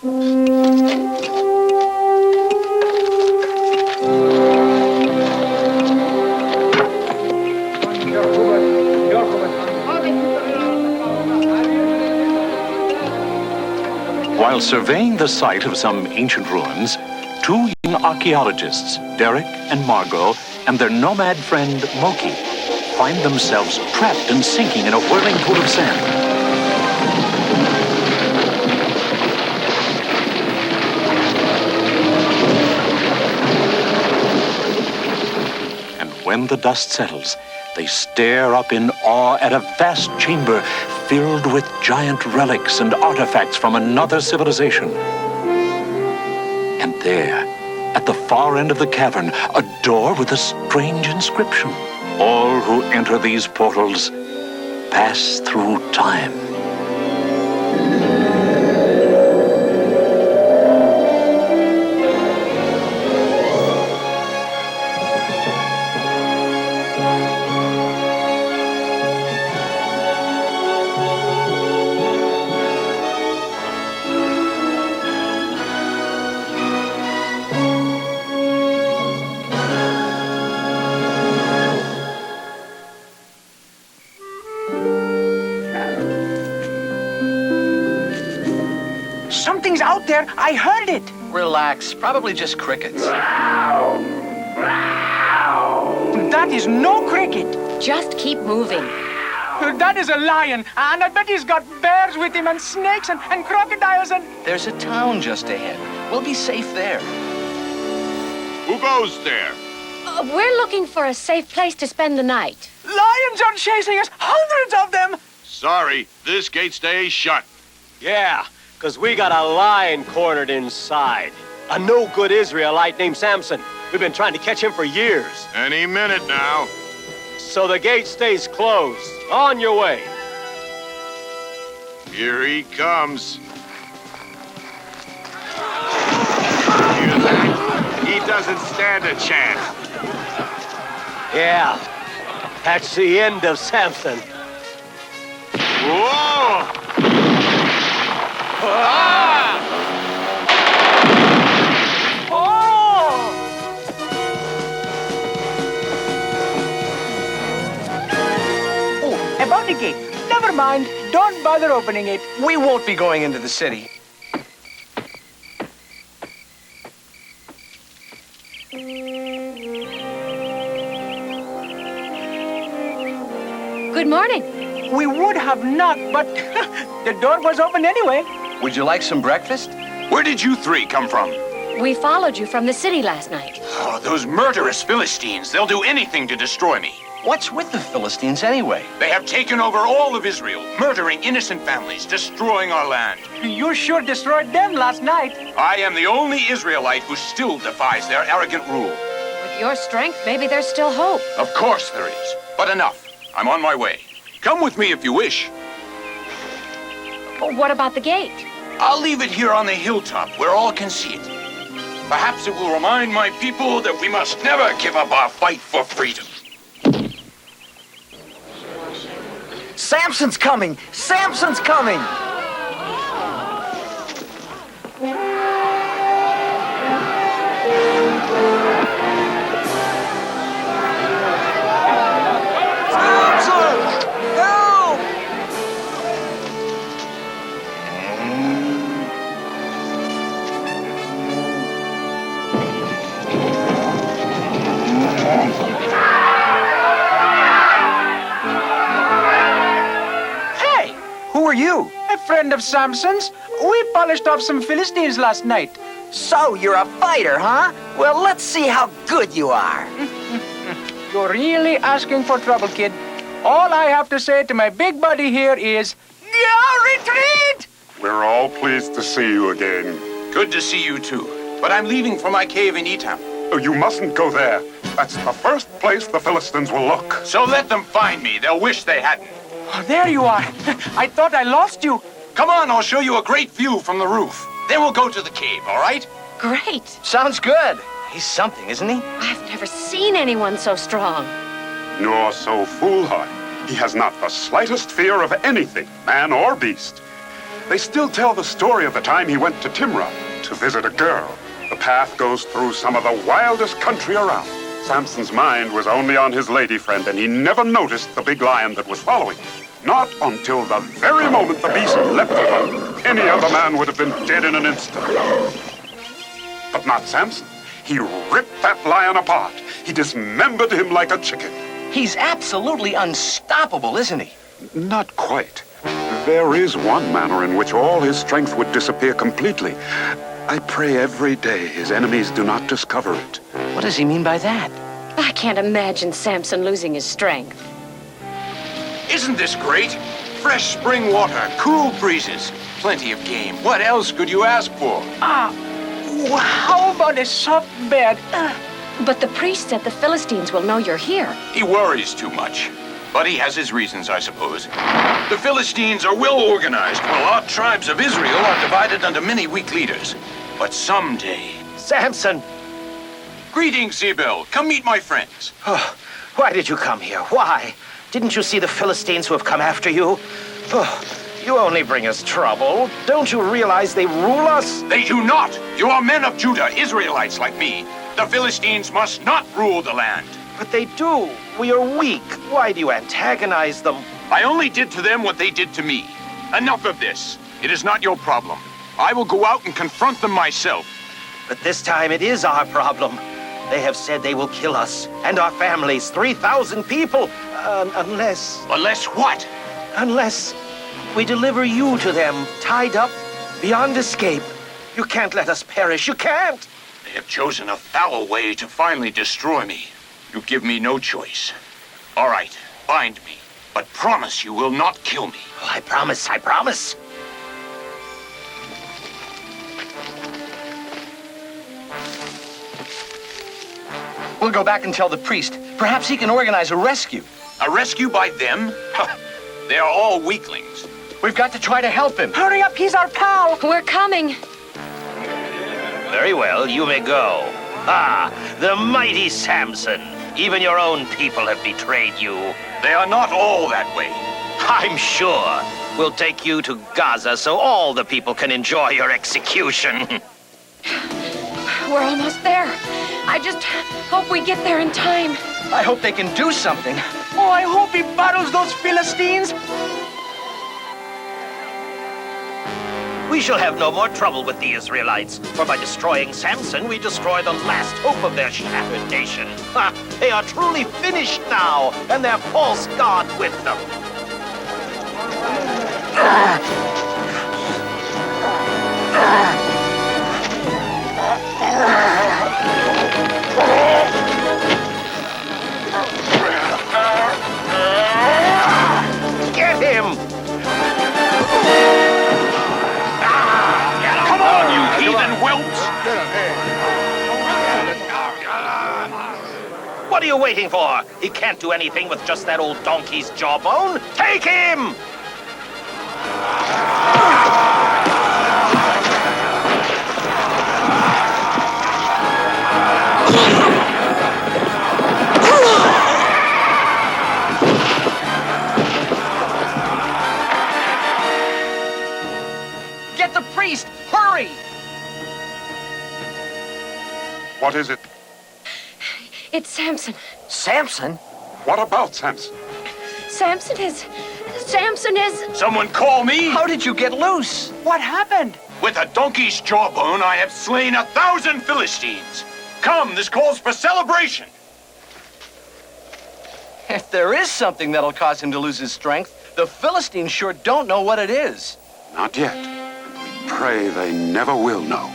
While surveying the site of some ancient ruins, two young archaeologists, Derek and Margot, and their nomad friend, Moki, find themselves trapped and sinking in a whirling pool of sand. And when the dust settles, they stare up in awe at a vast chamber filled with giant relics and artifacts from another civilization. And there, at the far end of the cavern, a door with a strange inscription. All who enter these portals pass through time. Something's out there. I heard it. Relax. Probably just crickets. That is no cricket. Just keep moving. That is a lion, and I bet he's got bears with him, and snakes, and crocodiles, and... There's a town just ahead. We'll be safe there. Who goes there? We're looking for a safe place to spend the night. Lions are chasing us, hundreds of them. Sorry, this gate stays shut. Yeah, because we got a lion cornered inside. A no-good Israelite named Samson. We've been trying to catch him for years. Any minute now. So the gate stays closed. On your way. Here he comes. Hear that? He doesn't stand a chance. Yeah, that's the end of Samson. Whoa! Ah! About the gate. Never mind. Don't bother opening it. We won't be going into the city. Good morning. We would have knocked, but the door was open anyway. Would you like some breakfast? Where did you three come from? We followed you from the city last night. Oh, those murderous Philistines. They'll do anything to destroy me. What's with the Philistines anyway? They have taken over all of Israel, murdering innocent families, destroying our land. You sure destroyed them last night. I am the only Israelite who still defies their arrogant rule. With your strength, maybe there's still hope. Of course there is. But enough. I'm on my way. Come with me if you wish. But what about the gate? I'll leave it here on the hilltop where all can see it. Perhaps it will remind my people that we must never give up our fight for freedom. Samson's coming! Samson's coming! Samson! Help! Who are you? A friend of Samson's. We polished off some Philistines last night. So you're a fighter, huh? Well, let's see how good you are. You're really asking for trouble, kid. All I have to say to my big buddy here is, retreat! We're all pleased to see you again. Good to see you too. But I'm leaving for my cave in Etam. Oh, you mustn't go there. That's the first place the Philistines will look. So let them find me. They'll wish they hadn't. Oh, there you are. I thought I lost you. Come on, I'll show you a great view from the roof. Then we'll go to the cave, all right? Great. Sounds good. He's something, isn't he? I've never seen anyone so strong. Nor so foolhardy. He has not the slightest fear of anything, man or beast. They still tell the story of the time he went to Timrah to visit a girl. The path goes through some of the wildest country around. Samson's mind was only on his lady friend, and he never noticed the big lion that was following him. Not until the very moment the beast leapt upon him. Any other man would have been dead in an instant. But not Samson. He ripped that lion apart. He dismembered him like a chicken. He's absolutely unstoppable, isn't he? Not quite. There is one manner in which all his strength would disappear completely. I pray every day his enemies do not discover it. What does he mean by that? I can't imagine Samson losing his strength. Isn't this great? Fresh spring water, cool breezes, plenty of game. What else could you ask for? How about a soft bed? But the priest said the Philistines will know you're here. He worries too much. But he has his reasons, I suppose. The Philistines are well organized, while our tribes of Israel are divided under many weak leaders. But someday... Samson! Greetings, Zebel. Come meet my friends. Oh, why did you come here? Why? Didn't you see the Philistines who have come after you? Oh, you only bring us trouble. Don't you realize they rule us? They do not. You are men of Judah, Israelites like me. The Philistines must not rule the land. But they do. We are weak. Why do you antagonize them? I only did to them what they did to me. Enough of this. It is not your problem. I will go out and confront them myself. But this time it is our problem. They have said they will kill us and our families, 3,000 people, unless... Unless what? Unless we deliver you to them, tied up, beyond escape. You can't let us perish. You can't. They have chosen a foul way to finally destroy me. You give me no choice. All right, bind me, but promise you will not kill me. Oh, I promise, I promise. We'll go back and tell the priest. Perhaps he can organize a rescue. A rescue by them? They are all weaklings. We've got to try to help him. Hurry up, he's our pal. We're coming. Very well, you may go. Ah, the mighty Samson. Even your own people have betrayed you. They are not all that way. I'm sure. We'll take you to Gaza so all the people can enjoy your execution. We're almost there. I just hope we get there in time. I hope they can do something. Oh, I hope he battles those Philistines. We shall have no more trouble with the Israelites, for by destroying Samson, we destroy the last hope of their shattered nation. Ha! They are truly finished now, and their false god with them. Get him! Come on, you heathen whelps! What are you waiting for? He can't do anything with just that old donkey's jawbone. Take him! Get the priest! Hurry! What is it? It's Samson. Samson? What about Samson? Samson is... Someone call me! How did you get loose? What happened? With a donkey's jawbone, I have slain 1,000 Philistines. Come, this calls for celebration. If there is something that'll cause him to lose his strength, the Philistines sure don't know what it is. Not yet. And we pray they never will know.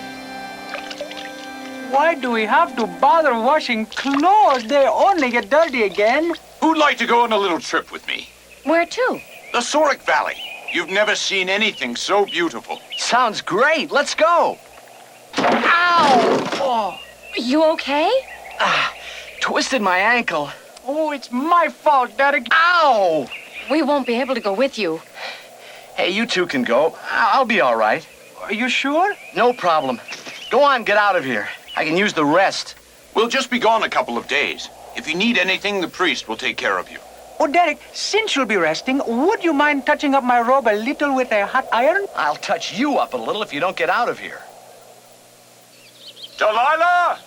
Why do we have to bother washing clothes? They only get dirty again. Who'd like to go on a little trip with me? Where to? The Sorek Valley. You've never seen anything so beautiful. Sounds great. Let's go. Ow! Oh, You okay? Twisted my ankle. oh, it's my fault, Derek. Ow! We won't be able to go with you. Hey, you two can go. I'll be all right. Are you sure? No problem. Go on, get out of here. I can use the rest. We'll just be gone a couple of days. If you need anything, the priest will take care of you. Oh, Derek, since you'll be resting, would you mind touching up my robe a little with a hot iron? I'll touch you up a little if you don't get out of here. Delilah!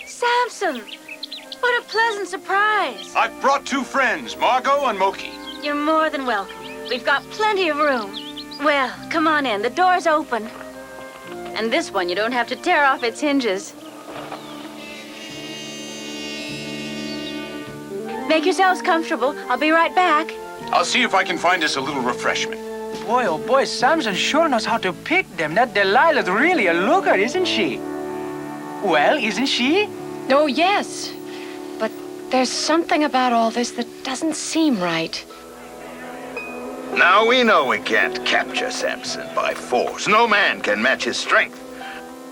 Samson! What a pleasant surprise. I've brought two friends, Margot and Moki. You're more than welcome. We've got plenty of room. Well, come on in. The door's open. And this one, you don't have to tear off its hinges. Make yourselves comfortable. I'll be right back. I'll see if I can find us a little refreshment. Boy, oh boy, Samson sure knows how to pick them. That Delilah's really a looker, isn't she? Well, isn't she? Oh, yes. But there's something about all this that doesn't seem right. Now we know we can't capture Samson by force. No man can match his strength.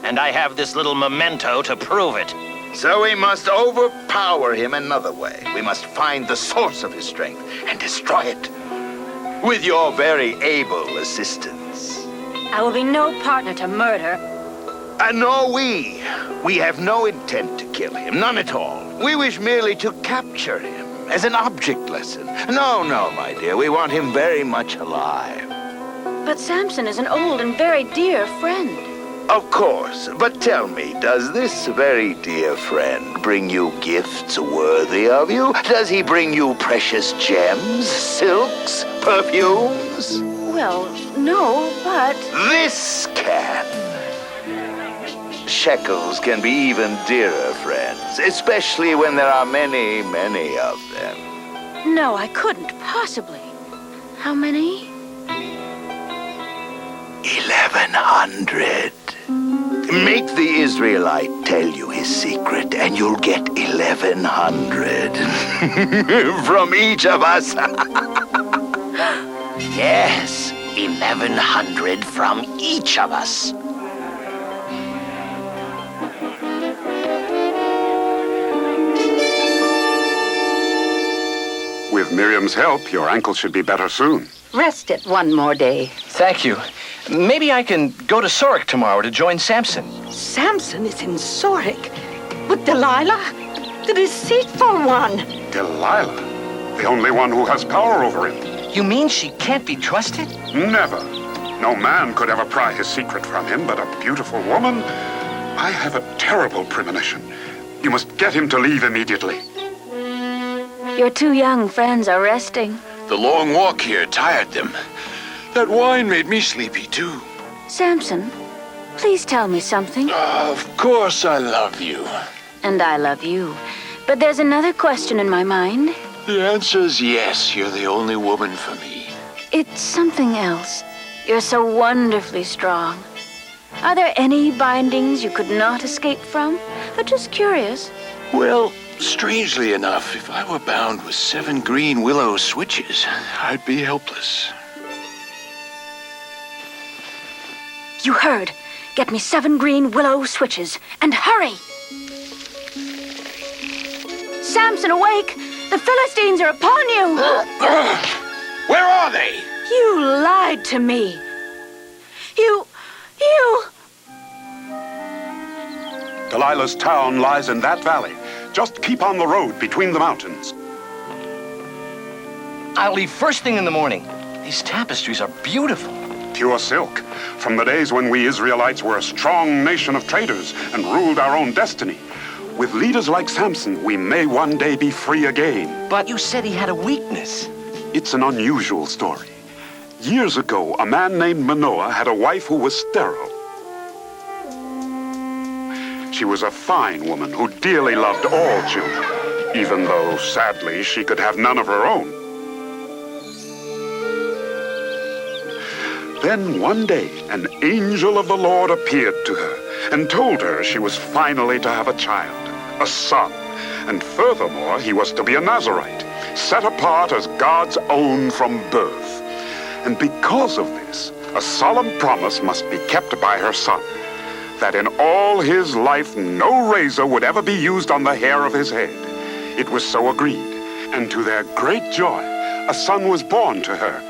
And I have this little memento to prove it. So we must overpower him another way. We must find the source of his strength and destroy it. With your very able assistance. I will be no partner to murder. And nor we. We have no intent to kill him, none at all. We wish merely to capture him as an object lesson. No, my dear, we want him very much alive. But Samson is an old and very dear friend. Of course, but tell me, does this very dear friend bring you gifts worthy of you? Does he bring you precious gems, silks, perfumes? Well, no, but... This can. Shekels can be even dearer friends, especially when there are many, many of them. No, I couldn't possibly. How many? 1,100. Make the Israelite tell you his secret, and you'll get 1,100 from each of us. Yes, 1,100 from each of us. With Miriam's help, your ankle should be better soon. Rest it one more day. Thank you. Maybe I can go to Sorek tomorrow to join Samson. Samson is in Sorek. With Delilah? The deceitful one. Delilah, the only one who has power over him. You mean she can't be trusted? Never. No man could ever pry his secret from him, but a beautiful woman. I have a terrible premonition. You must get him to leave immediately. Your two young friends are resting. The long walk here tired them. That wine made me sleepy, too. Samson, please tell me something. Of course I love you. And I love you. But there's another question in my mind. The answer's yes, you're the only woman for me. It's something else. You're so wonderfully strong. Are there any bindings you could not escape from? I'm just curious. Well, strangely enough, if I were bound with 7 green willow switches, I'd be helpless. You heard. Get me 7 green willow switches. And hurry! Samson, awake! The Philistines are upon you! Where are they? You lied to me. You... Delilah's town lies in that valley. Just keep on the road between the mountains. I'll leave first thing in the morning. These tapestries are beautiful. Pure silk, from the days when we Israelites were a strong nation of traders and ruled our own destiny. With leaders like Samson, we may one day be free again. But you said he had a weakness. It's an unusual story. Years ago, a man named Manoah had a wife who was sterile. She was a fine woman who dearly loved all children, even though, sadly, she could have none of her own. Then one day, an angel of the Lord appeared to her and told her she was finally to have a child, a son. And furthermore, he was to be a Nazirite, set apart as God's own from birth. And because of this, a solemn promise must be kept by her son, that in all his life no razor would ever be used on the hair of his head. It was so agreed, and to their great joy, a son was born to her,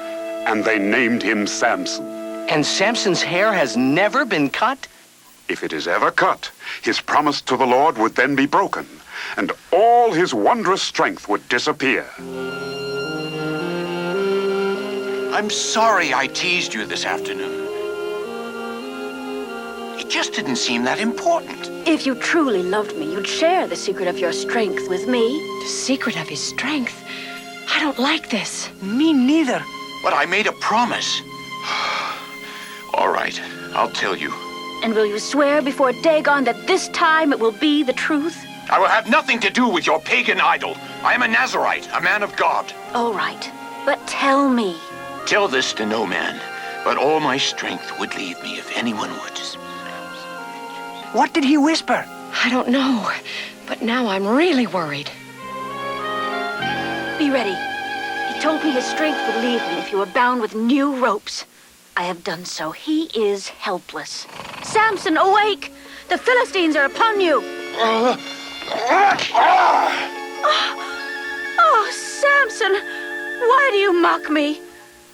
and they named him Samson. And Samson's hair has never been cut? If it is ever cut, his promise to the Lord would then be broken, and all his wondrous strength would disappear. I'm sorry I teased you this afternoon. It just didn't seem that important. If you truly loved me, you'd share the secret of your strength with me. The secret of his strength? I don't like this. Me neither. But I made a promise. All right, I'll tell you. And will you swear before Dagon that this time it will be the truth? I will have nothing to do with your pagan idol. I am a Nazarite, a man of God. All right, but tell me. Tell this to no man, but all my strength would leave me if anyone would. What did he whisper? I don't know, but now I'm really worried. Be ready. He told me his strength would leave him if you were bound with new ropes. I have done so. He is helpless. Samson, awake! The Philistines are upon you! Oh, Samson! Why do you mock me?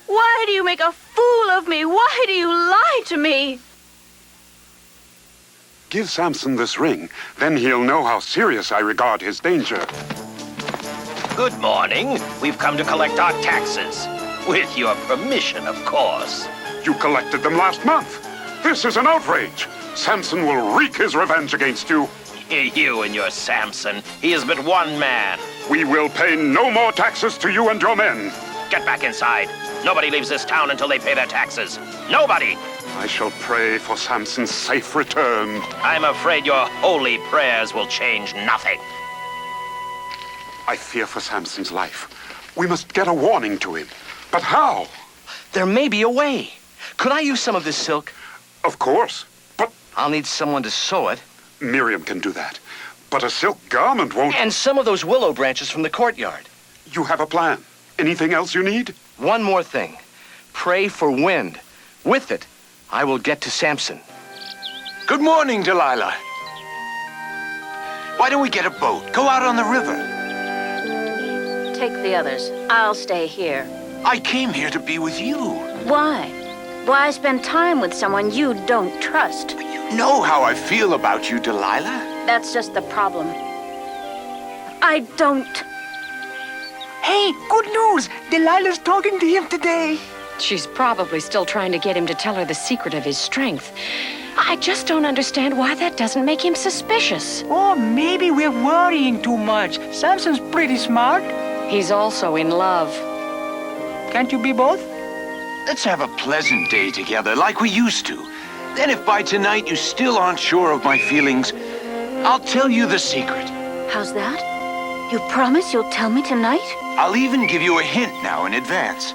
Why do you make a fool of me? Why do you lie to me? Give Samson this ring, then he'll know how serious I regard his danger. Good morning. We've come to collect our taxes. With your permission, of course. You collected them last month. This is an outrage. Samson will wreak his revenge against you. You and your Samson. He is but one man. We will pay no more taxes to you and your men. Get back inside. Nobody leaves this town until they pay their taxes. Nobody! I shall pray for Samson's safe return. I'm afraid your holy prayers will change nothing. I fear for Samson's life. We must get a warning to him. But how? There may be a way. Could I use some of this silk? Of course, but I'll need someone to sew it. Miriam can do that. But a silk garment won't... And some of those willow branches from the courtyard. You have a plan. Anything else you need? One more thing. Pray for wind. With it, I will get to Samson. Good morning, Delilah. Why don't we get a boat? Go out on the river. Take the others. I'll stay here. I came here to be with you. Why? Why spend time with someone you don't trust? You know how I feel about you, Delilah. That's just the problem. I don't. Hey, good news! Delilah's talking to him today. She's probably still trying to get him to tell her the secret of his strength. I just don't understand why that doesn't make him suspicious. Oh, maybe we're worrying too much. Samson's pretty smart. He's also in love. Can't you be both? Let's have a pleasant day together, like we used to. Then if by tonight you still aren't sure of my feelings, I'll tell you the secret. How's that? You promise you'll tell me tonight? I'll even give you a hint now in advance.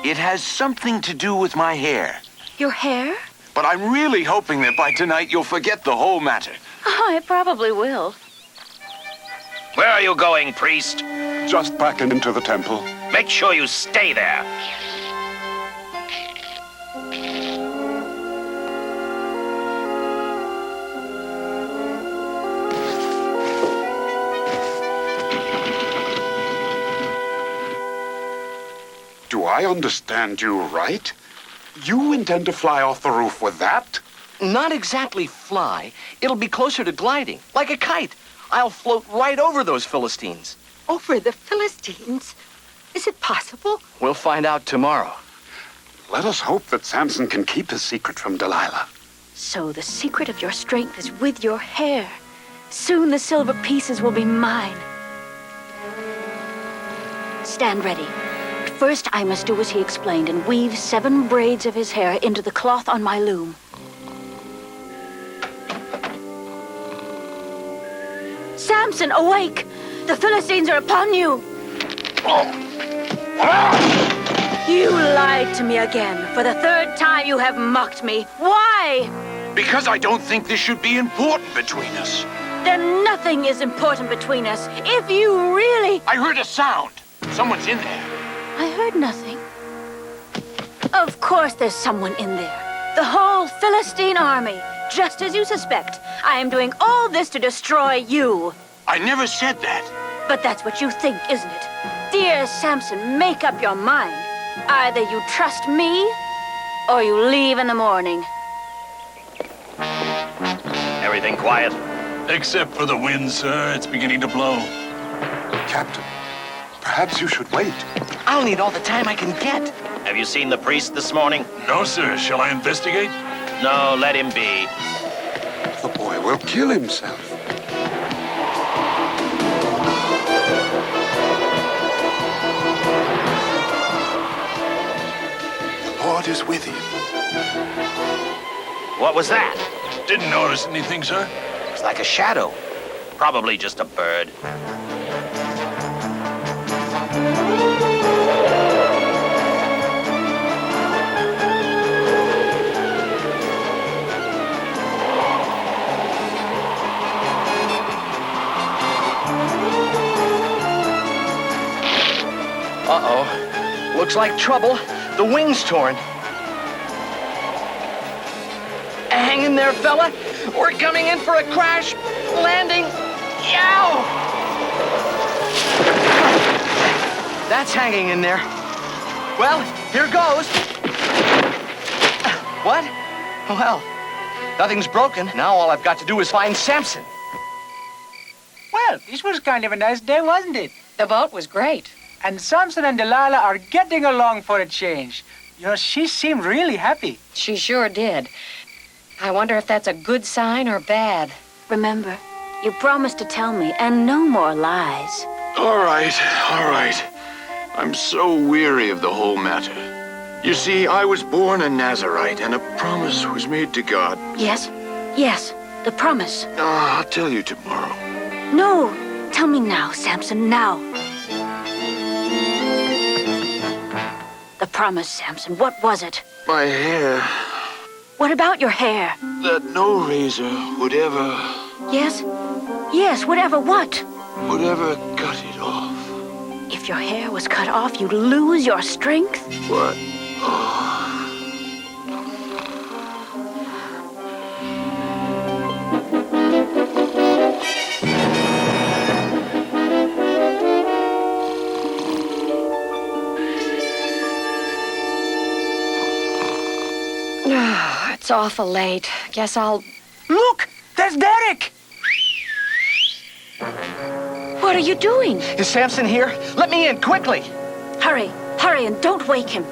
It has something to do with my hair. Your hair? But I'm really hoping that by tonight you'll forget the whole matter. Oh, I probably will. Where are you going, priest? Just back into the temple. Make sure you stay there. Do I understand you right? You intend to fly off the roof with that? Not exactly fly. It'll be closer to gliding, like a kite. I'll float right over those Philistines. Over the Philistines? Is it possible? We'll find out tomorrow. Let us hope that Samson can keep his secret from Delilah. So the secret of your strength is with your hair. Soon the silver pieces will be mine. Stand ready. First, I must do as he explained and weave 7 braids of his hair into the cloth on my loom. Samson, awake! The Philistines are upon you! You lied to me again. For the 3rd time you have mocked me. Why? Because I don't think this should be important between us. Then nothing is important between us. If you really... I heard a sound. Someone's in there. I heard nothing. Of course there's someone in there. The whole Philistine army. Just as you suspect. I am doing all this to destroy you. I never said that. But that's what you think, isn't it? Dear Samson, make up your mind. Either you trust me, or you leave in the morning. Everything quiet? Except for the wind, sir. It's beginning to blow. Captain, perhaps you should wait. I'll need all the time I can get. Have you seen the priest this morning? No, sir. Shall I investigate? No, let him be. The boy will kill himself. The Lord is with him. What was that? Didn't notice anything, sir. It's like a shadow. Probably just a bird. Uh-oh. Looks like trouble. The wing's torn. Hang in there, fella. We're coming in for a crash landing. Yow! That's hanging in there. Well, here goes. What? Well, nothing's broken. Now all I've got to do is find Samson. Well, this was kind of a nice day, wasn't it? The boat was great. And Samson and Delilah are getting along for a change. You know, she seemed really happy. She sure did. I wonder if that's a good sign or bad. Remember, you promised to tell me, and no more lies. All right, all right. I'm so weary of the whole matter. You see, I was born a Nazarite, and a promise was made to God. Yes, yes, the promise. I'll tell you tomorrow. No, tell me now, Samson, now. The promise, Samson, what was it? My hair, What about your hair? that no razor would ever Yes, yes, whatever what? cut it off. If your hair was cut off, you'd lose your strength? What? It's awful late. Guess I'll... Look, there's Derek. What are you doing? Is Samson here? Let me in, quickly. Hurry, hurry, and don't wake him.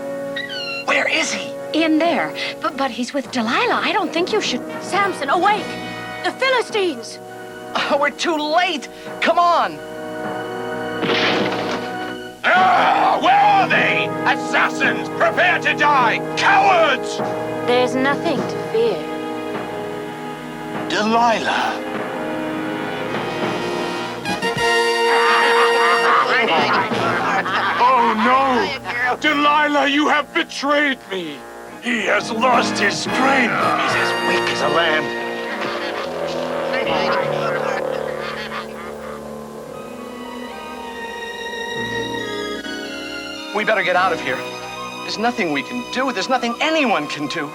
Where is he? In there. But he's with Delilah. I don't think you should... Samson, awake! The Philistines! Oh, we're too late. Come on. Where are they? Assassins! Prepare to die! Cowards! There's nothing to fear. Delilah. Oh, no! Delilah, you have betrayed me. He has lost his strength. He's as weak as a lamb. We better get out of here. There's nothing we can do. There's nothing anyone can do.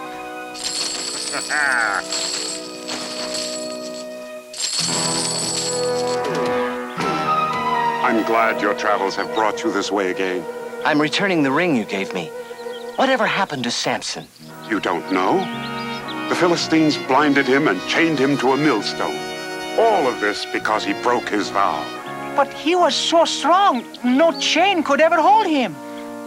I'm glad your travels have brought you this way again. I'm returning the ring you gave me. Whatever happened to Samson? You don't know? The Philistines blinded him and chained him to a millstone. All of this because he broke his vow. But he was so strong, no chain could ever hold him.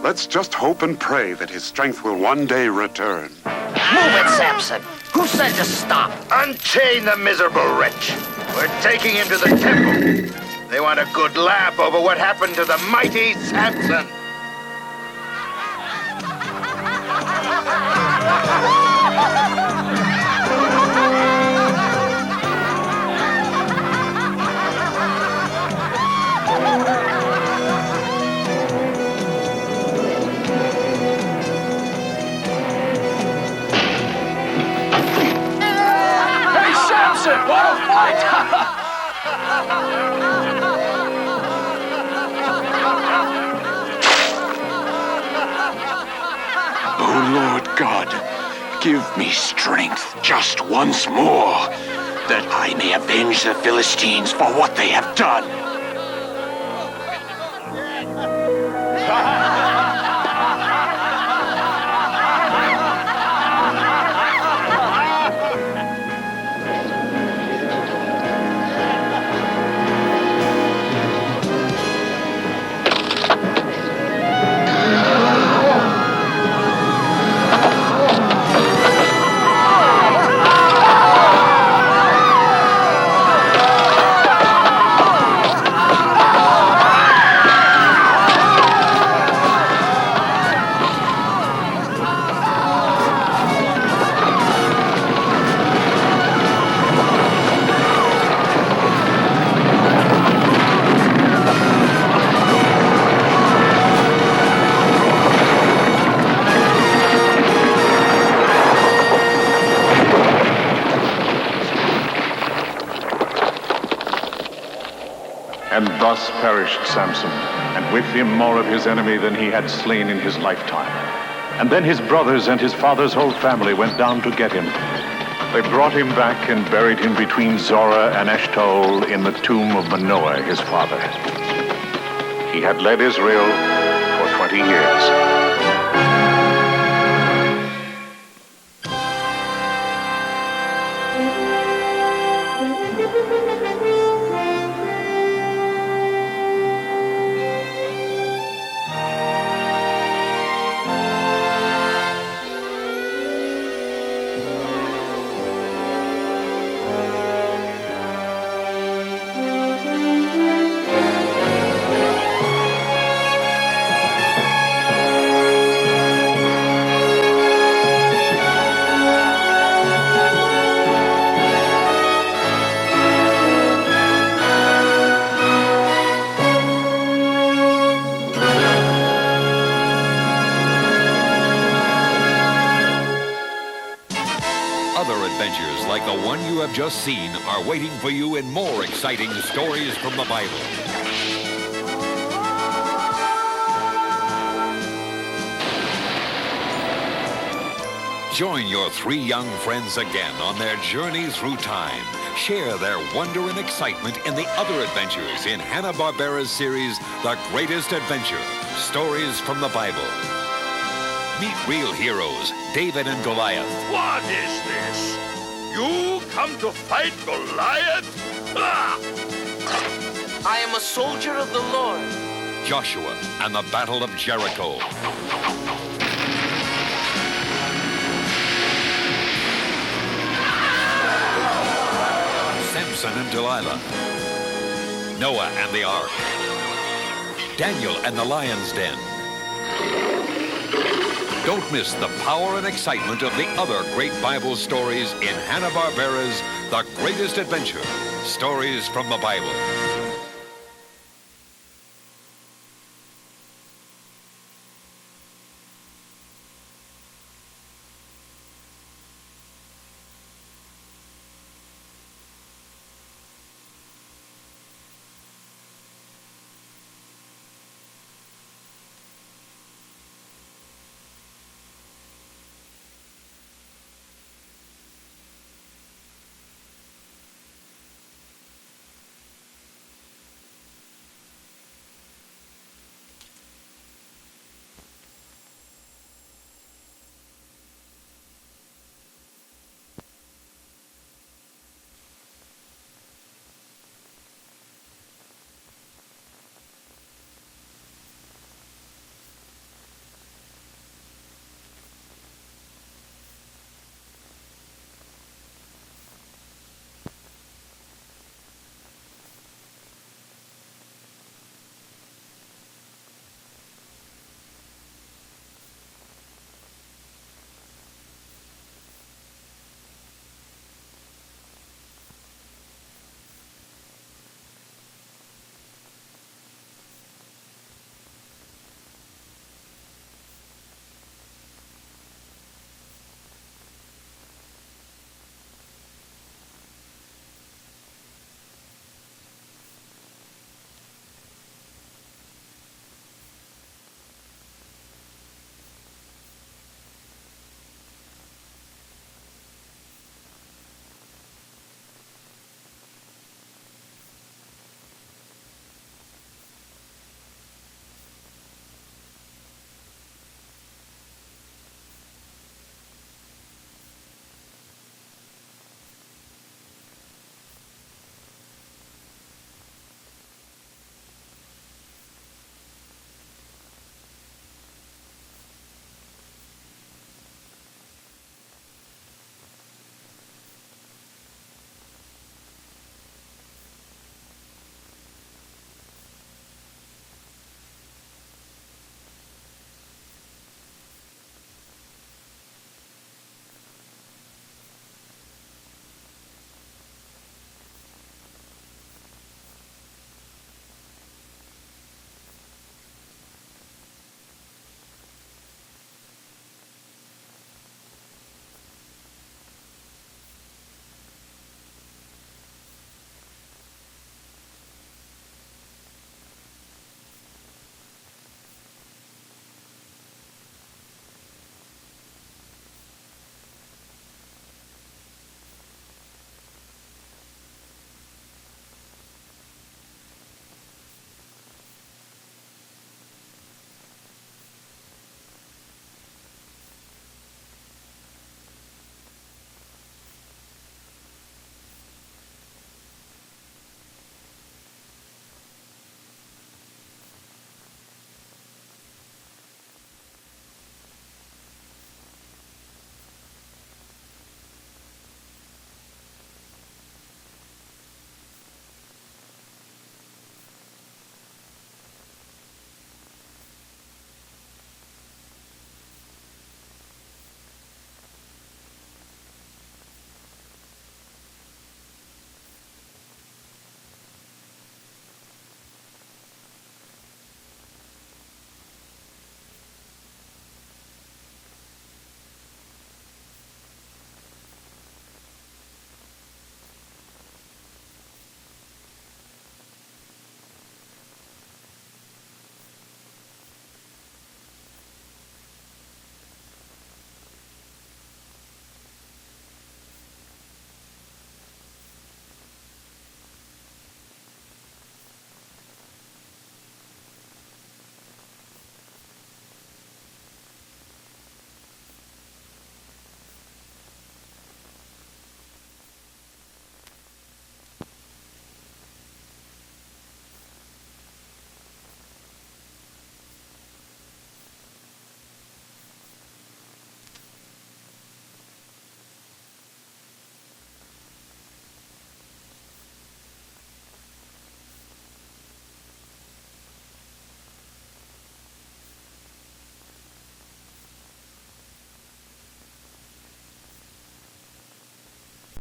Let's just hope and pray that his strength will one day return. Move it, Samson. Who said to stop? Unchain the miserable wretch. We're taking him to the temple. They want a good laugh over what happened to the mighty Samson. Hey, Samson! What a fight! Oh, Lord God, give me strength just once more, that I may avenge the Philistines for what they have done. Thus perished Samson, and with him more of his enemy than he had slain in his lifetime. And then his brothers and his father's whole family went down to get him. They brought him back and buried him between Zorah and Eshtaol in the tomb of Manoah, his father. He had led Israel for 20 years. Adventures like the one you have just seen are waiting for you in more exciting stories from the Bible. Join your three young friends again on their journey through time. Share their wonder and excitement in the other adventures in Hanna-Barbera's series, The Greatest Adventure, Stories from the Bible. Meet real heroes, David and Goliath. What is this? You come to fight Goliath? Ah! I am a soldier of the Lord. Joshua and the Battle of Jericho. Samson and Delilah. Noah and the Ark. Daniel and the Lion's Den. Don't miss the power and excitement of the other great Bible stories in Hanna-Barbera's The Greatest Adventure, Stories from the Bible.